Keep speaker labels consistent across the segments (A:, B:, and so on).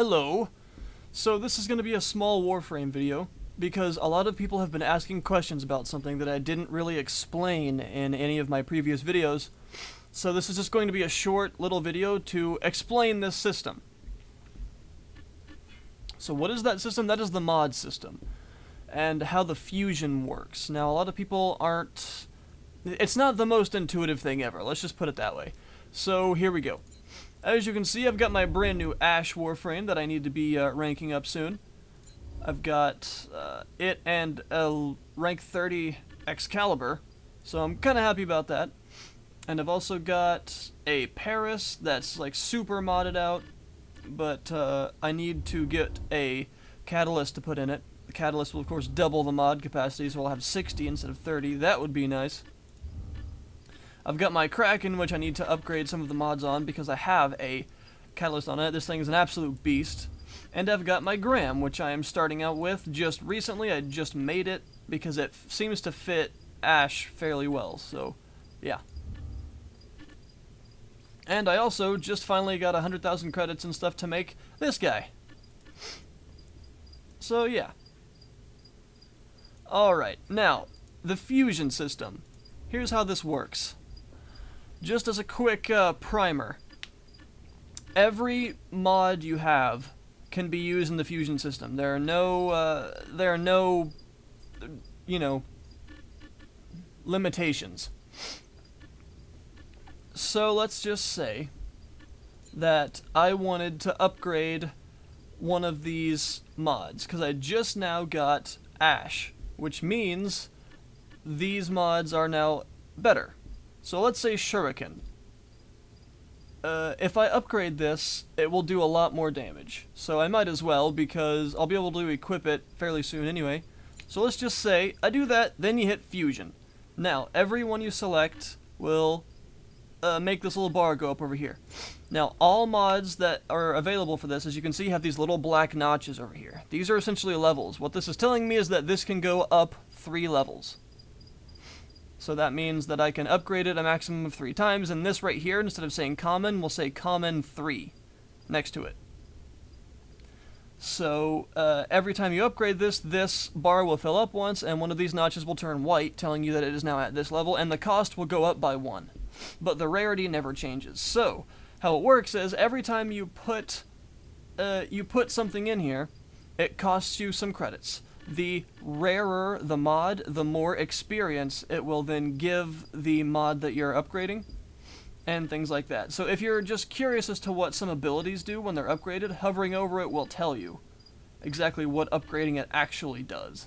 A: Hello! So this is going to be a small Warframe video, because a lot of people have been asking questions about something that I didn't really explain in any of my previous videos. So this is just going to be a short little video to explain this system. So what is that system? That is the mod system, and how the fusion works. Now a lot of people aren't... It's not the most intuitive thing ever, let's just put it that way. So here we go. As you can see, I've got my brand new Ash Warframe that I need to be ranking up soon. I've got it and a rank 30 Excalibur, so I'm kind of happy about that. And I've also got a Paris that's like super modded out, but I need to get a Catalyst to put in it. The Catalyst will of course double the mod capacity, so I'll have 60 instead of 30. That would be nice. I've got my Kraken, which I need to upgrade some of the mods on because I have a Catalyst on it. This thing is an absolute beast. And I've got my Graham, which I am starting out with just recently. I just made it because it seems to fit Ash fairly well, so yeah. And I also just finally got 100,000 credits and stuff to make this guy. So yeah. Alright, now, the fusion system. Here's how this works. Just as a quick primer, every mod you have can be used in the fusion system. There are no, you know, limitations. So let's just say that I wanted to upgrade one of these mods, because I just now got Ash, which means these mods are now better. So let's say Shuriken. If I upgrade this, it will do a lot more damage. So I might as well, because I'll be able to equip it fairly soon anyway. So let's just say I do that, then you hit Fusion. Now, every one you select will make this little bar go up over here. Now, all mods that are available for this, as you can see, have these little black notches over here. These are essentially levels. What this is telling me is that this can go up 3 levels. So that means that I can upgrade it a maximum of 3 times, and this right here, instead of saying common, we'll say common 3 next to it. So every time you upgrade this, this bar will fill up once, and one of these notches will turn white, telling you that it is now at this level, and the cost will go up by 1. But the rarity never changes. So how it works is every time you put something in here, it costs you some credits. The rarer the mod, the more experience it will then give the mod that you're upgrading, and things like that. So if you're just curious as to what some abilities do when they're upgraded, hovering over it will tell you exactly what upgrading it actually does.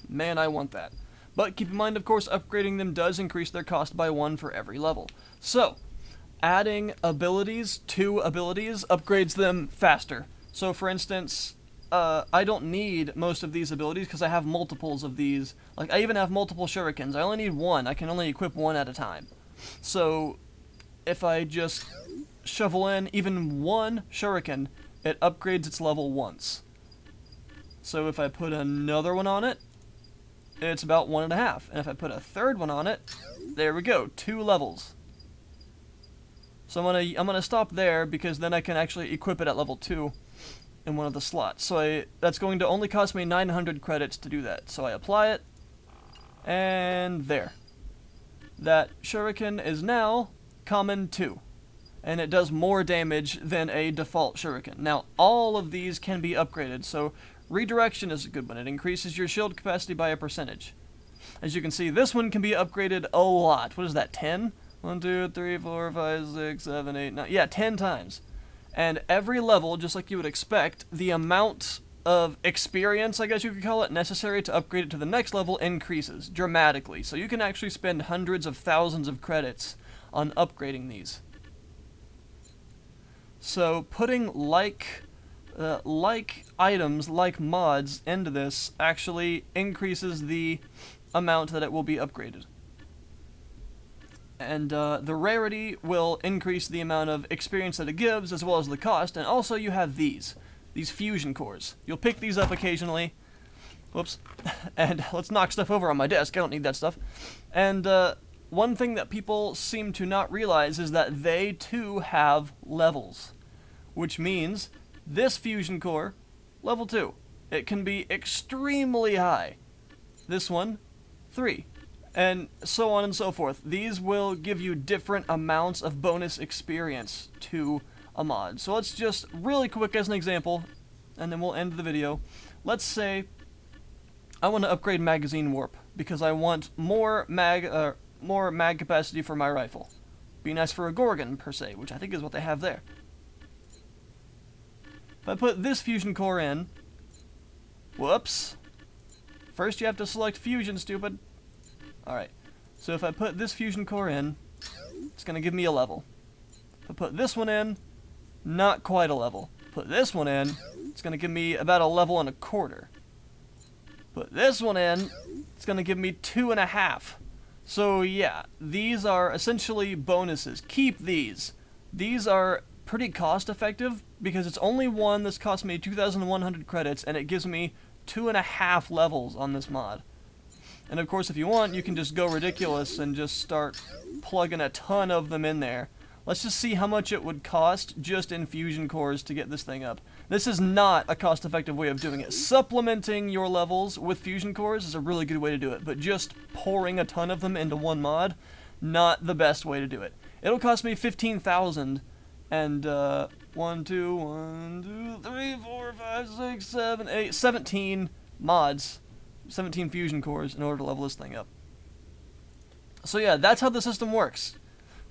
A: Man, I want that. But keep in mind, of course, upgrading them does increase their cost by 1 for every level. So, adding abilities to abilities upgrades them faster. So for instance, I don't need most of these abilities because I have multiples of these. Like, I even have multiple shurikens. I only need 1. I can only equip 1 at a time. So if I just shovel in even 1 shuriken, it upgrades its level once. So if I put another one on it, it's about 1.5. And if I put a third one on it, there we go, 2 levels. So I'm gonna stop there, because then I can actually equip it at level 2 in one of the slots. So that's going to only cost me 900 credits to do that. So I apply it, and there. That shuriken is now common 2, and it does more damage than a default shuriken. Now all of these can be upgraded, so redirection is a good one. It increases your shield capacity by a percentage. As you can see, this one can be upgraded a lot. What is that, 10? 1, 2, 3, 4, 5, 6, 7, 8, 9. Yeah, 10 times. And every level, just like you would expect, the amount of experience, I guess you could call it, necessary to upgrade it to the next level increases dramatically. So you can actually spend hundreds of thousands of credits on upgrading these. So putting like items, like mods, into this actually increases the amount that it will be upgraded. And the rarity will increase the amount of experience that it gives, as well as the cost. And also you have these fusion cores. You'll pick these up occasionally. Whoops. And let's knock stuff over on my desk. I don't need that stuff. And one thing that people seem to not realize is that they too have levels, which means this fusion core, level 2, it can be extremely high. This one, 3, and so on and so forth. These will give you different amounts of bonus experience to a mod. So let's just really quick as an example, and then we'll end the video. Let's say I want to upgrade magazine warp because I want more mag capacity for my rifle. Be nice for a Gorgon per se, which I think is what they have there. If I put this fusion core in, whoops. First you have to select fusion, stupid. Alright, so if I put this fusion core in, it's going to give me a level. If I put this one in, not quite a level. Put this one in, it's going to give me about a level and a quarter. Put this one in, it's going to give me 2.5. So yeah, these are essentially bonuses. Keep these. These are pretty cost effective because it's only one that's cost me 2,100 credits and it gives me 2.5 levels on this mod. And of course if you want, you can just go ridiculous and just start plugging a ton of them in there. Let's just see how much it would cost just in fusion cores to get this thing up. This is not a cost-effective way of doing it. Supplementing your levels with fusion cores is a really good way to do it, but just pouring a ton of them into one mod, not the best way to do it. It'll cost me 15,000 and 17 mods, 17 fusion cores in order to level this thing up. So yeah, that's how the system works.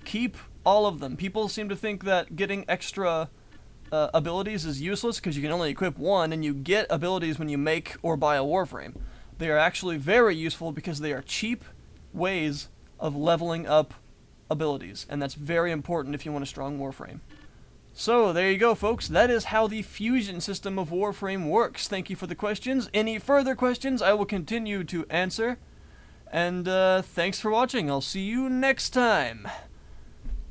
A: Keep all of them. People seem to think that getting extra abilities is useless because you can only equip one, and you get abilities when you make or buy a Warframe. They are actually very useful because they are cheap ways of leveling up abilities, and that's very important if you want a strong Warframe. So there you go, folks. That is how the fusion system of Warframe works. Thank you for the questions. Any further questions I will continue to answer. And thanks for watching. I'll see you next time.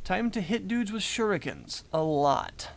A: Time to hit dudes with shurikens. A lot.